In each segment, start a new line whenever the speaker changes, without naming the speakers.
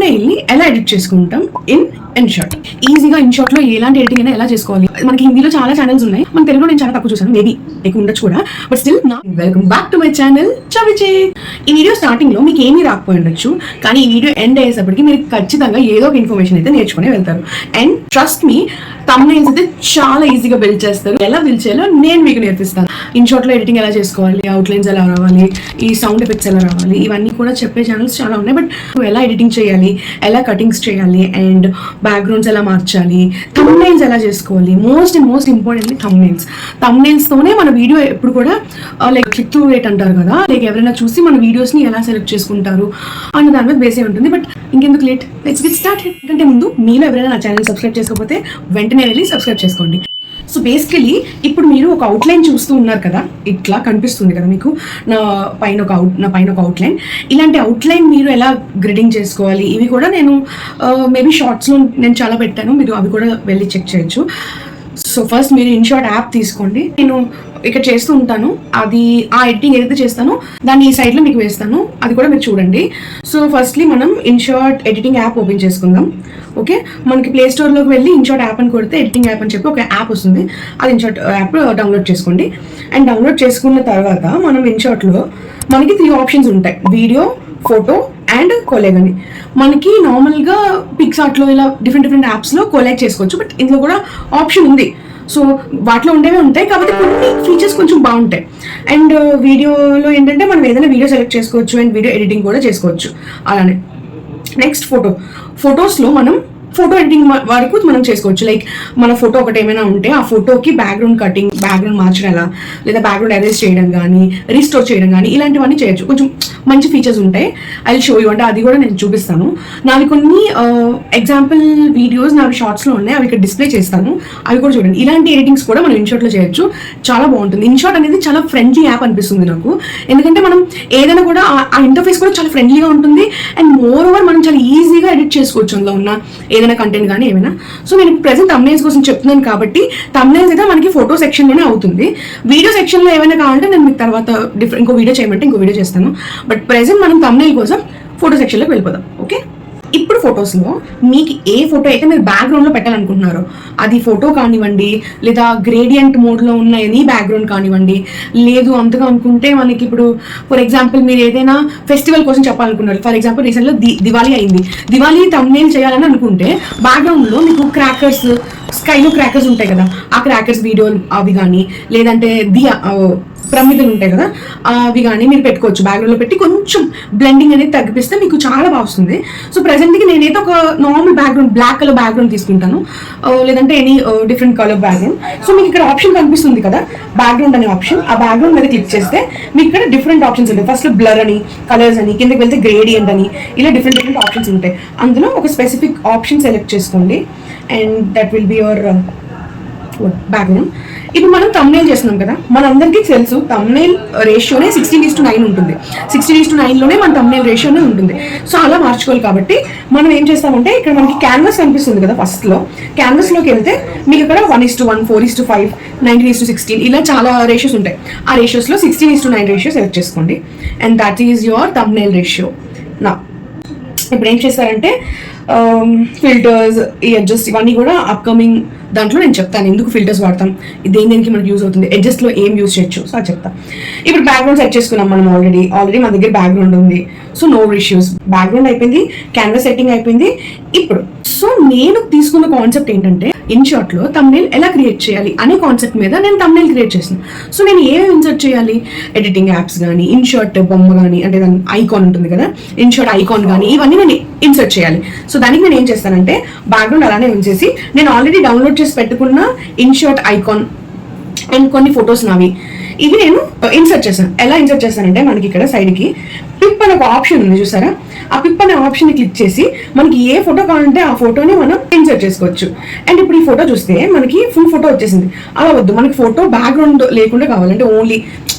thumbnail ని ఎలా edit చేసుకుంటాం ఇన్షాట్. ఈజీగా ఇన్షాట్ లో ఎలాంటి ఎడిటింగ్ అయినా ఎలా చేసుకోవాలి. మనకి హిందీలో చాలా ఛానల్స్ ఉన్నాయి, మన తెలుగులో నేను చాలా తక్కువ చూసాను, మేబీ ఎక్కువ ఉండొచ్చు కూడా, but still welcome back to my channel చవిచే. ఈ వీడియో స్టార్టింగ్ లో మీకు ఏమీ రాకపోయి ఉండొచ్చు, కానీ ఈ వీడియో ఎండ్ అయ్యేసప్పటికి మీరు ఖచ్చితంగా ఏదో ఒక ఇన్ఫర్మేషన్ అయితే నేర్చుకునే వెళ్తారు. అండ్ ట్రస్ట్ మీ, thumbnails అయితే చాలా ఈజీగా బిల్డ్ చేస్తారు. ఎలా బిల్డ్ చేయాలో నేను మీకు నేర్పిస్తాను. ఇన్షాట్ లో ఎడిటింగ్ ఎలా చేసుకోవాలి, అవుట్లైన్స్ ఎలా రావాలి, ఈ సౌండ్ ఎఫెక్ట్స్ ఎలా రావాలి, ఇవన్నీ కూడా చెప్పే ఛానల్స్ చాలా ఉన్నాయి. బట్ ఎలా ఎడిటింగ్ చేయాలి, ఎలా కటింగ్స్ చేయాలి, అండ్ బ్యాక్గ్రౌండ్స్ ఎలా మార్చాలి, thumbnails ఎలా చేసుకోవాలి, మోస్ట్ ఇంపార్టెంట్లీ thumbnails తోనే మన వీడియో ఎప్పుడు కూడా లైక్ క్లిక్ త్రూ రేట్ అంటారు కదా, లైక్ ఎవరైనా చూసి మన వీడియోస్ ని ఎలా సెలెక్ట్ చేసుకుంటారు అన్న దాని మీద బేస్ అయి ఉంటుంది. బట్ ఇంకెందుకు లేట్, లెట్స్ గెట్ స్టార్టెడ్. ఎందుకంటే ముందు మీలో ఎవరైనా నా ఛానల్ సబ్స్క్రైబ్ చేసుకోకపోతే వెంటనే వెళ్ళి సబ్స్క్రైబ్ చేసుకోండి. సో బేసికలీ ఇప్పుడు మీరు ఒక అవుట్లైన్ చూస్తూ ఉన్నారు కదా, ఇట్లా కనిపిస్తుంది కదా మీకు నా పైన ఒక అవుట్లైన్. ఇలాంటి అవుట్లైన్ మీరు ఎలా గ్రిడింగ్ చేసుకోవాలి, ఇవి కూడా నేను మేబీ షార్ట్స్లో నేను చాలా పెట్టాను, మీరు అవి కూడా వెళ్ళి చెక్ చేయొచ్చు. సో ఫస్ట్ మీరు ఇన్షాట్ యాప్ తీసుకోండి. నేను ఇక్కడ చేస్తూ ఉంటాను, అది ఆ ఎడిటింగ్ ఏదైతే చేస్తానో దాన్ని ఈ సైడ్లో మీకు వేస్తాను, అది కూడా మీరు చూడండి. సో ఫస్ట్లీ మనం ఇన్షాట్ ఎడిటింగ్ యాప్ ఓపెన్ చేసుకుందాం. ఓకే, మనకి ప్లే స్టోర్లోకి వెళ్ళి ఇన్షాట్ యాప్ అని కొడితే ఎడిటింగ్ యాప్ అని చెప్పి ఒక యాప్ వస్తుంది, అది ఇన్షాట్ యాప్ డౌన్లోడ్ చేసుకోండి. అండ్ డౌన్లోడ్ చేసుకున్న తర్వాత మనం ఇన్షాట్లో మనకి 3 ఆప్షన్స్ ఉంటాయి, వీడియో, ఫోటో అండ్ కొలాగ్ అని. మనకి నార్మల్గా పిక్సార్ట్లో ఇలా డిఫరెంట్ యాప్స్లో కొలాగ్ చేసుకోవచ్చు, బట్ ఇందులో కూడా ఆప్షన్ ఉంది. సో వాటిలో ఉండేవి ఉంటాయి, కాబట్టి కొన్ని ఫీచర్స్ కొంచెం బాగుంటాయి. అండ్ వీడియోలో ఏంటంటే మనం ఏదైనా వీడియో సెలెక్ట్ చేసుకోవచ్చు అండ్ వీడియో ఎడిటింగ్ కూడా చేసుకోవచ్చు. అలానే నెక్స్ట్ ఫొటోస్లో మనం ఫోటో ఎడిటింగ్ వరకు మనం చేసుకోవచ్చు. లైక్ మన ఫోటో ఒకటి ఏమైనా ఉంటే ఆ ఫోటోకి బ్యాక్గ్రౌండ్ కటింగ్, బ్యాక్గ్రౌండ్ మార్చడం ఎలా, లేదా బ్యాక్గ్రౌండ్ అరేంజ్ చేయడం కానీ, రీస్టోర్ చేయడం కానీ, ఇలాంటివన్నీ చేయొచ్చు. కొంచెం మంచి ఫీచర్స్ ఉంటాయి, ఐ విల్ షో యూ, అంటే అది కూడా నేను చూపిస్తాను. నావి కొన్ని ఎగ్జాంపుల్ వీడియోస్ నావి షార్ట్స్లో ఉన్నాయి, అవి ఇక్కడ డిస్ప్లే చేస్తాను, అవి కూడా చూడండి. ఇలాంటి ఎడిటింగ్స్ కూడా మనం ఇన్షాట్లో చేయొచ్చు, చాలా బాగుంటుంది. ఇన్షాట్ అనేది చాలా ఫ్రెండ్లీ యాప్ అనిపిస్తుంది నాకు, ఎందుకంటే మనం ఏదైనా కూడా ఆ ఇంటర్ఫేస్ కూడా చాలా ఫ్రెండ్లీగా ఉంటుంది. అండ్ మోర్ ఓవర్ మనం చాలా ఈజీగా ఎడిట్ చేసుకోవచ్చు అందులో ఉన్న ఏదైనా కంటెంట్ కానీ ఏమైనా. సో నేను ప్రెసెంట్ thumbnails కోసం చెప్తున్నాను కాబట్టి thumbnails అయితే మనకి ఫోటో సెక్షన్లోనే అవుతుంది. వీడియో సెక్షన్లో ఏమైనా కావాలంటే నేను మీకు తర్వాత ఇంకో వీడియో చేయమంటే ఇంకో వీడియో చేస్తాను. బట్ ప్రెసెంట్ మనం thumbnail కోసం ఫోటో సెక్షన్లోకి వెళ్ళిపోదాం. ఓకే, ఇప్పుడు ఫొటోస్లో మీకు ఏ ఫోటో అయితే మీరు బ్యాక్గ్రౌండ్లో పెట్టాలనుకుంటున్నారో అది ఫోటో కానివ్వండి, లేదా గ్రేడియంట్ మోడ్లో ఉన్న ఎనీ బ్యాక్గ్రౌండ్ కానివ్వండి, లేదు అంతగా అనుకుంటే మనకి ఇప్పుడు ఫర్ ఎగ్జాంపుల్ మీరు ఏదైనా ఫెస్టివల్ కోసం చెప్పాలనుకున్నారు. ఫర్ ఎగ్జాంపుల్ రీసెంట్గా దివాళీ అయింది, దివాళీ thumbnail చేయాలని అనుకుంటే బ్యాక్గ్రౌండ్లో మీకు క్రాకర్స్, స్కైలో క్రాకర్స్ ఉంటాయి కదా, ఆ క్రాకర్స్ వీడియోలు అవి కానీ, లేదంటే ప్రమిదలు ఉంటాయి కదా అవి కానీ మీరు పెట్టుకోవచ్చు. బ్యాక్గ్రౌండ్లో పెట్టి కొంచెం బ్లెండింగ్ అనేది తగ్గిపిస్తే మీకు చాలా బాగా వస్తుంది. సో ప్రెసెంట్కి నేనైతే ఒక normal background, black colour background తీసుకుంటాను, లేదంటే any different colour background. So మీకు ఇక్కడ ఆప్షన్ కనిపిస్తుంది కదా, బ్యాక్గ్రౌండ్ అనే ఆప్షన్, ఆ బ్యాక్గ్రౌండ్ మీద క్లిక్ చేస్తే మీకు ఇక్కడ డిఫరెంట్ ఆప్షన్స్ ఉంటాయి. ఫస్ట్ బ్లర్ అని, కలర్స్ అని, కిందకి వెళ్తే గ్రేడియంట్ అని, ఇలా డిఫరెంట్ ఆప్షన్స్ ఉంటాయి. అందులో ఒక స్పెసిఫిక్ ఆప్షన్ సెలెక్ట్ చేసుకోండి and that will be your background. ఇప్పుడు మనం thumbnail చేస్తున్నాం కదా, మనందరికీ తెలుసు thumbnail రేషియోనే 16:9 ఉంటుంది. 16:9లోనే మన thumbnail రేషియోనే ఉంటుంది. సో అలా మార్చుకోవాలి. కాబట్టి మనం ఏం చేస్తామంటే ఇక్కడ మనకి క్యాన్వాస్ కనిపిస్తుంది కదా, ఫస్ట్లో క్యాన్వాస్లోకి వెళ్తే మీకు ఇక్కడ 1:1, 4:5, 19:16 ఇలా చాలా రేషియోస్ ఉంటాయి. ఆ రేషియోస్లో 16:9 రేషియో సెలెక్ట్ చేసుకోండి and that is your thumbnail ratio. నా ఇప్పుడు ఏం చేస్తారంటే ఫిల్టర్స్, ఈ అడ్జస్ట్, ఇవన్నీ కూడా అప్కమింగ్ దాంట్లో నేను చెప్తాను ఎందుకు ఫిల్టర్స్ వాడతాం, దేనికి మనకి యూజ్ అవుతుంది, అడ్జస్ట్లో ఏం యూజ్ చేయొచ్చు, సో అది చెప్తాను. ఇప్పుడు బ్యాక్గ్రౌండ్ సెట్ చేసుకున్నాం మనం ఆల్రెడీ మన దగ్గర బ్యాక్గ్రౌండ్ ఉంది. సో నో ఇష్యూస్, బ్యాక్గ్రౌండ్ అయిపోయింది, క్యాన్వాస్ సెట్టింగ్ అయిపోయింది. ఇప్పుడు సో నేను తీసుకున్న కాన్సెప్ట్ ఏంటంటే ఇన్షాట్లో thumbnail ఎలా క్రియేట్ చేయాలి అనే కాన్సెప్ట్ మీద నేను thumbnail క్రియేట్ చేసాను. సో నేను ఏమేమి ఇన్సర్ట్ చేయాలి, ఎడిటింగ్ యాప్స్ కానీ, ఇన్షాట్ బొమ్మ కానీ, అంటే దాని ఐకాన్ ఉంటుంది కదా, ఇన్షాట్ ఐకాన్ కానీ, ఇవన్నీ నేను ఇన్సర్ట్ చేయాలి. సో దానికి నేను ఏం చేస్తానంటే బ్యాక్గ్రౌండ్ అలానే ఉంచేసి నేను ఆల్రెడీ డౌన్లోడ్ చేసి పెట్టుకున్న ఇన్షాట్ ఐకాన్ అండ్ కొన్ని ఫొటోస్ నావి ఇవి నేను ఇన్సర్ట్ చేశాను. ఎలా ఇన్సర్ట్ చేస్తానంటే మనకి ఇక్కడ సైడ్కి పిప్ అనే ఒక ఆప్షన్ ఉంది చూసారా, ఆ పిప్ అనే ఆప్షన్ని క్లిక్ చేసి మనకి ఏ ఫోటో కావాలంటే ఆ ఫోటోని మనం ఇన్సర్ట్ చేసుకోవచ్చు. అండ్ ఇప్పుడు ఈ ఫోటో చూస్తే మనకి ఫుల్ ఫోటో వచ్చేసింది. అలా వద్దు, మనకి ఫోటో బ్యాక్గ్రౌండ్ లేకుండా కావాలంటే ఓన్లీ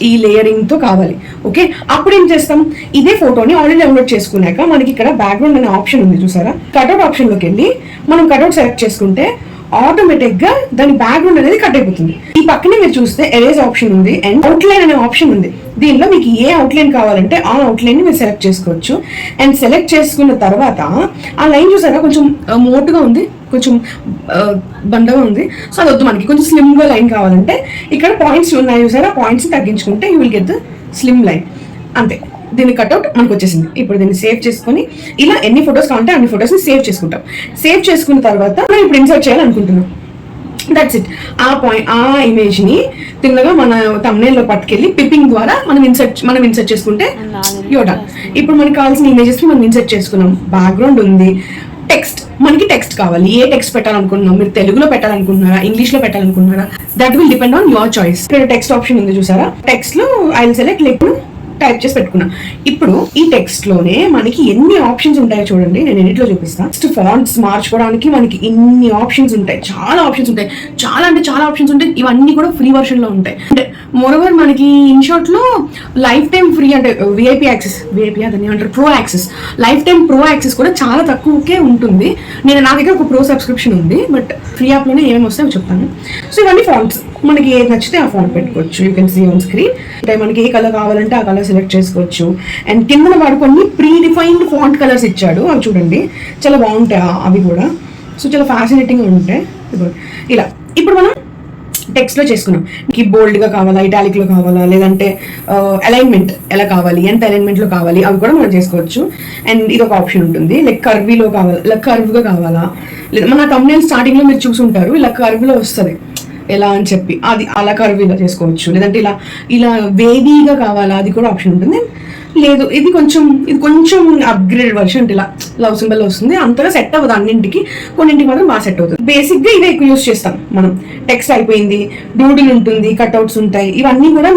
ఈ లేయరింగ్తో కావాలి. ఓకే, అప్పుడు ఏం చేస్తాం, ఇదే ఫోటోని ఆల్రెడీ డౌన్లోడ్ చేసుకున్నాక మనకి ఇక్కడ బ్యాక్గ్రౌండ్ అనే ఆప్షన్ ఉంది చూసారా, కట్అవుట్ ఆప్షన్లోకి వెళ్ళి మనం కట్అవుట్ సెలెక్ట్ చేసుకుంటే ఆటోమేటిక్ గా దాని బ్యాక్గ్రౌండ్ అనేది కట్ అయిపోతుంది. ఈ పక్కనే మీరు చూస్తే ఎరేజ్ ఆప్షన్ ఉంది అండ్ అవుట్లైన్ అనే ఆప్షన్ ఉంది. దీనిలో మీకు ఏ అవుట్లైన్ కావాలంటే ఆ అవుట్లైన్ ని మీరు సెలెక్ట్ చేసుకోవచ్చు. అండ్ సెలెక్ట్ చేసుకున్న తర్వాత ఆ లైన్ చూసారా కొంచెం మోటుగా ఉంది, కొంచెం బండగా ఉంది. సో అది వద్దు, మనకి కొంచెం స్లిమ్ గా లైన్ కావాలంటే ఇక్కడ పాయింట్స్ ఉన్నాయి చూసారా, పాయింట్స్ తగ్గించుకుంటే you will get the slim line. అంతే, దీని కట్అవుట్ మనకు వచ్చేసింది. ఇప్పుడు దీన్ని సేవ్ చేసుకొని ఇలా ఎన్ని ఫొటోస్ కావాలంటే అన్ని ఫొటోస్ని సేవ్ చేసుకుంటాం. సేవ్ చేసుకున్న తర్వాత మనం ఇప్పుడు ఇన్సర్ట్ చేయాలనుకుంటున్నాం. That's it. ఆ ఇమేజ్ ని తిన్నగా మన thumbnail-లో పట్టుకెళ్ళి పిప్పింగ్ ద్వారా మనం ఇన్సర్ట్ చేసుకుంటే యోటా. ఇప్పుడు మనకి కావాల్సిన ఇమేజెస్ ని మనం ఇన్సర్ట్ చేసుకున్నాం. బ్యాక్గ్రౌండ్ ఉంది, టెక్స్ట్, మనకి టెక్స్ట్ కావాలి. ఏ టెక్స్ట్ పెట్టాలనుకుంటున్నాం, మీరు తెలుగులో పెట్టాలనుకుంటున్నారా, ఇంగ్లీష్ లో పెట్టాలనుకుంటున్నారా, that will depend on your choice. ఇక్కడ టెక్స్ట్ ఆప్షన్ ఉంది చూసారా, టెక్స్ట్ లో I will select like type చేసి పెట్టుకున్నా. ఇప్పుడు ఈ టెక్స్ట్ లోనే మనకి ఎన్ని ఆప్షన్స్ ఉంటాయో చూడండి, నేను ఎడిట్ లో చూపిస్తాను. నెక్స్ట్ ఫాంట్స్ మార్చుకోవడానికి మనకి ఇన్ని ఆప్షన్స్ ఉంటాయి, చాలా ఆప్షన్స్ ఉంటాయి, చాలా అంటే చాలా ఆప్షన్స్ ఉంటాయి. ఇవన్నీ కూడా ఫ్రీ వర్షన్ లో ఉంటాయి. అంటే మోరోవర్ మనకి ఇన్షార్ట్ లో లైఫ్ టైం ఫ్రీ, అంటే విఐపి యాక్సెస్, దాన్ని ఏమంటారు, pro access, life time pro access కూడా చాలా తక్కువకే ఉంటుంది. నా దగ్గర ఒక ప్రో సబ్స్క్రిప్షన్ ఉంది, బట్ ఫ్రీ యాప్ లోనే ఏమేమి వస్తాయో చెప్తాను. సో ఇవన్నీ ఫాంట్స్, మనకి ఏది నచ్చితే ఆ ఫాంట్ పెట్టుకోవచ్చు. You can see on screen. అంటే మనకి ఏ కలర్ కావాలంటే ఆ కలర్ సెలెక్ట్ చేసుకోవచ్చు. అండ్ కింద వాడు కొన్ని ప్రీ డిఫైన్డ్ ఫాంట్ కలర్స్ ఇచ్చాడు, అవి చూడండి చాలా బాగుంటాయి అవి కూడా. సో చాలా ఫ్యాసినేటింగ్గా ఉంటాయి. ఇలా ఇప్పుడు మనం టెక్స్ట్లో చేసుకున్నాం. మీకు బోల్డ్గా కావాలా, ఇటాలిక్లో కావాలా, లేదంటే అలైన్మెంట్ ఎలా కావాలి, ఎంత అలైన్మెంట్లో కావాలి, అవి కూడా మనం చేసుకోవచ్చు. అండ్ ఇది ఒక ఆప్షన్ ఉంటుంది, లైక్ కర్వీలో కావాలా, ఇలా కర్వ్గా కావాలా, లేదా మన thumbnail స్టార్టింగ్లో మీరు చూసుంటారు ఇలా కర్వ్లో వస్తుంది ఎలా అని చెప్పి, అది అలా కర్వీలో చేసుకోవచ్చు. లేదంటే ఇలా వేవీగా కావాలా, అది కూడా ఆప్షన్ ఉంటుంది. లేదు ఇది కొంచెం అప్గ్రేడెడ్ వర్షన్, అంటే ఇలా లవ్ సింబల్ వస్తుంది. అంతగా సెట్ అవ్వదు అన్నింటికి, కొన్నింటికి మాత్రం బాగా సెట్ అవుతుంది. బేసిక్గా ఇదే ఎక్కువ యూస్ చేస్తాం మనం. టెక్స్ట్ అయిపోయింది, డూడిల్ ఉంటుంది, కట్అవుట్స్ ఉంటాయి. ఇవన్నీ కూడా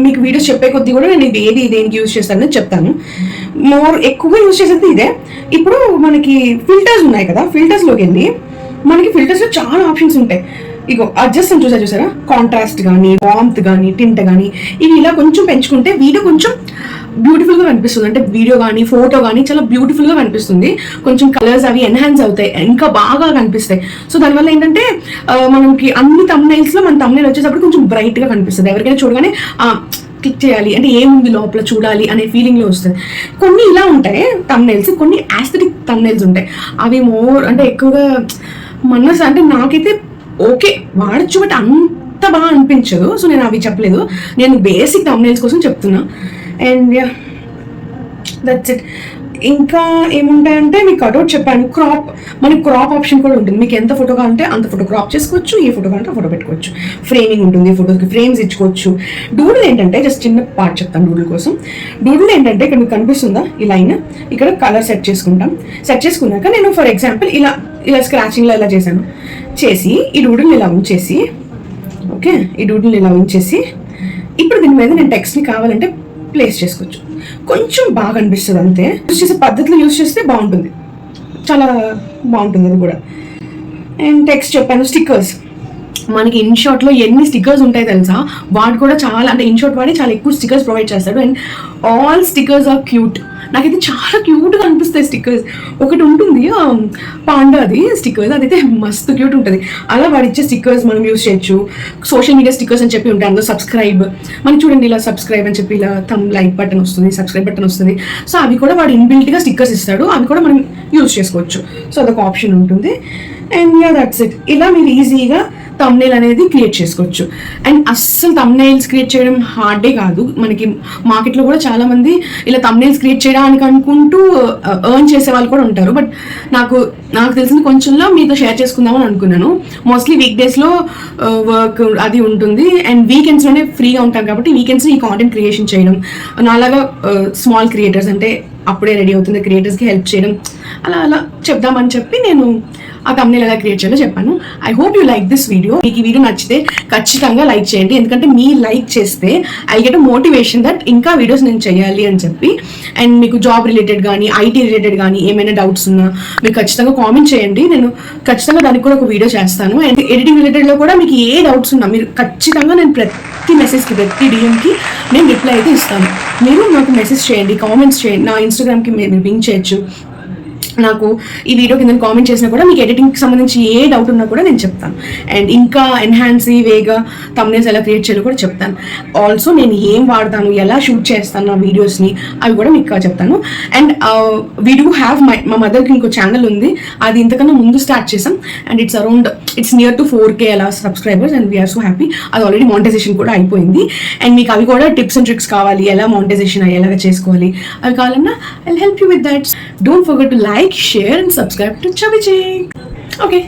మీకు వీడియోస్ చెప్పే కొద్దీ కూడా నేను ఏది దేనికి యూజ్ చేస్తానని చెప్తాను. ఎక్కువగా యూజ్ చేసేది ఇదే. ఇప్పుడు మనకి ఫిల్టర్స్ ఉన్నాయి కదా, ఫిల్టర్స్లోకి వెళ్ళి మనకి ఫిల్టర్స్లో చాలా ఆప్షన్స్ ఉంటాయి. ఇగో అడ్జస్ట్ అని చూసారా, కాంట్రాస్ట్ కానీ, వార్మ్త్ కానీ, టింట్ కానీ, ఇవి ఇలా కొంచెం పెంచుకుంటే వీడియో కొంచెం బ్యూటిఫుల్గా కనిపిస్తుంది. అంటే వీడియో కానీ ఫోటో కానీ చాలా బ్యూటిఫుల్గా కనిపిస్తుంది. కొంచెం కలర్స్ అవి ఎన్హాన్స్ అవుతాయి, ఇంకా బాగా కనిపిస్తాయి. సో దానివల్ల ఏంటంటే మనకి అన్ని thumbnails-లో మన thumbnail వచ్చేటప్పుడు కొంచెం బ్రైట్గా కనిపిస్తుంది. ఎవరికైనా చూడగానే క్లిక్ చేయాలి అంటే ఏముంది లోపల చూడాలి అనే ఫీలింగ్లో వస్తుంది. కొన్ని ఇలా ఉంటాయి thumbnails, కొన్ని యాస్థెటిక్ thumbnails ఉంటాయి. అవి అంటే ఎక్కువగా మనసు, అంటే నాకైతే ఓకే వాడచ్చు, బట్ అంత బాగా అనిపించదు. సో నేను అవి చెప్పలేదు, నేను బేసిక్ thumbnails కోసం చెప్తున్నా. And yeah, that's it. ఇంకా ఏముంటాయంటే మీకు కట్అవుట్ చెప్పాను. మనకి క్రాప్ ఆప్షన్ కూడా ఉంటుంది. మీకు ఎంత ఫోటో కావాలంటే అంత ఫోటో క్రాప్ చేసుకోవచ్చు, ఏ ఫోటో కావాలంటే ఫోటో పెట్టుకోవచ్చు. ఫ్రేమింగ్ ఉంటుంది, ఫోటోకి ఫ్రేమ్స్ ఇచ్చుకోవచ్చు. డూడిల్ ఏంటంటే, జస్ట్ చిన్న పార్ట్ చెప్తాను డూడిల్ కోసం. డూడిల్ ఏంటంటే ఇక్కడ మీకు కనిపిస్తుందా ఈ లైన్, ఇక్కడ కలర్ సెట్ చేసుకుంటాం. సెట్ చేసుకున్నాక నేను ఫర్ ఎగ్జాంపుల్ ఇలా స్క్రాచింగ్లో ఇలా చేసి ఈ డూడిల్ని ఇలా ఉంచేసి, ఓకే, ఈ డూడిల్ని ఇలా ఉంచేసి ఇప్పుడు దీని మీద నేను టెక్స్ట్ని కావాలంటే ప్లేస్ చేసుకోవచ్చు. కొంచెం బాగా అనిపిస్తుంది అంతే. యూజ్ చేసే పద్ధతిలో యూజ్ చేస్తే బాగుంటుంది, చాలా బాగుంటుంది అది కూడా. అండ్ టెక్స్ట్ చెప్పాను. స్టిక్కర్స్, మనకి ఇన్షార్ట్లో ఎన్ని స్టిక్కర్స్ ఉంటాయి తెలుసా, వాడు కూడా చాలా, అంటే ఇన్షార్ట్ వాడి చాలా ఎక్కువ స్టిక్కర్స్ ప్రొవైడ్ చేస్తాడు. And all stickers are cute. నాకైతే చాలా క్యూట్గా అనిపిస్తాయి స్టిక్కర్స్. ఒకటి ఉంటుంది పాండాది స్టిక్కర్స్, అదైతే మస్తు క్యూట్ ఉంటుంది. అలా వాడిచ్చే స్టిక్కర్స్ మనం యూజ్ చేయొచ్చు. సోషల్ మీడియా స్టిక్కర్స్ అని చెప్పి ఉంటాయి, అందులో సబ్స్క్రైబ్, మనకి చూడండి ఇలా సబ్స్క్రైబ్ అని చెప్పి ఇలా లైక్ బటన్ వస్తుంది, సబ్స్క్రైబ్ బటన్ వస్తుంది. సో అవి కూడా వాడు ఇన్బిల్ట్గా స్టిక్కర్స్ ఇస్తాడు, అవి కూడా మనం యూజ్ చేసుకోవచ్చు. సో అదొక ఆప్షన్ ఉంటుంది. And yeah, that's it. ఇలా మీరు ఈజీగా thumbnail అనేది క్రియేట్ చేసుకోవచ్చు. అండ్ అస్సలు thumbnails క్రియేట్ చేయడం హార్డే కాదు. మనకి మార్కెట్లో కూడా చాలా మంది ఇలా thumbnails క్రియేట్ చేయడానికి అనుకుంటూ ఎర్న్ చేసే వాళ్ళు కూడా ఉంటారు. బట్ నాకు తెలిసింది కొంచెంలో మీతో షేర్ చేసుకుందామని అనుకున్నాను. మోస్ట్లీ వీక్ డేస్లో వర్క్ అది ఉంటుంది, అండ్ వీకెండ్స్లోనే ఫ్రీగా ఉంటాను కాబట్టి వీకెండ్స్ ఈ కాంటెంట్ క్రియేషన్ చేయడం, నాలాగా స్మాల్ క్రియేటర్స్, అంటే అప్పుడే రెడీ అవుతుంది క్రియేటర్స్కి హెల్ప్ చేయడం, అలా చెప్దామని చెప్పి నేను ఆ thumbnail ఎలా క్రియేట్ చేయాలో చెప్పాను. I hope you like this video. మీకు ఈ వీడియో నచ్చితే ఖచ్చితంగా లైక్ చేయండి, ఎందుకంటే మీ లైక్ చేస్తే ఐ గెట్ మోటివేషన్ దట్ ఇంకా వీడియోస్ నేను చేయాలి అని చెప్పి. అండ్ మీకు జాబ్ రిలేటెడ్ కానీ, ఐటీ రిలేటెడ్ కానీ ఏమైనా డౌట్స్ ఉన్నా మీరు ఖచ్చితంగా కామెంట్ చేయండి, నేను ఖచ్చితంగా దానికి కూడా ఒక వీడియో చేస్తాను. అండ్ ఎడిటింగ్ రిలేటెడ్లో కూడా మీకు ఏ డౌట్స్ ఉన్నా మీరు ఖచ్చితంగా, నేను ప్రతి మెసేజ్కి, ప్రతి డిఎంకి నేను రిప్లై అయితే ఇస్తాను. మీరు నాకు మెసేజ్ చేయండి, కామెంట్స్ చేయండి, నా ఇన్స్టాగ్రామ్కి మీరు పింక్ చేయొచ్చు, నాకు ఈ వీడియో కింద కామెంట్ చేసినా కూడా మీకు ఎడిటింగ్కి సంబంధించి ఏ డౌట్ ఉన్నా కూడా నేను చెప్తాను. అండ్ ఇంకా ఎన్హాన్స్ వేగా thumbnails ఎలా క్రియేట్ చేయాలో కూడా చెప్తాను. ఆల్సో నేను ఏం వాడతాను, ఎలా షూట్ చేస్తాను నా వీడియోస్ని, అవి కూడా మీకు చెప్తాను. అండ్ వీ డూ హ్యావ్ మా మదర్కి ఇంకో ఛానల్ ఉంది, అది ఇంతకన్నా ముందు స్టార్ట్ చేసాం. And it's near to 4K అలా subscribers, and we are so happy. అది ఆల్రెడీ మానిటైజేషన్ కూడా అయిపోయింది. అండ్ మీకు అవి కూడా టిప్స్ అండ్ ట్రిక్స్ కావాలి, ఎలా మానిటైజేషన్ ఎలాగ చేసుకోవాలి, అవి కావాలన్నా I help you with that. Don't forget to like, share and subscribe to Chubby Chick. Okay.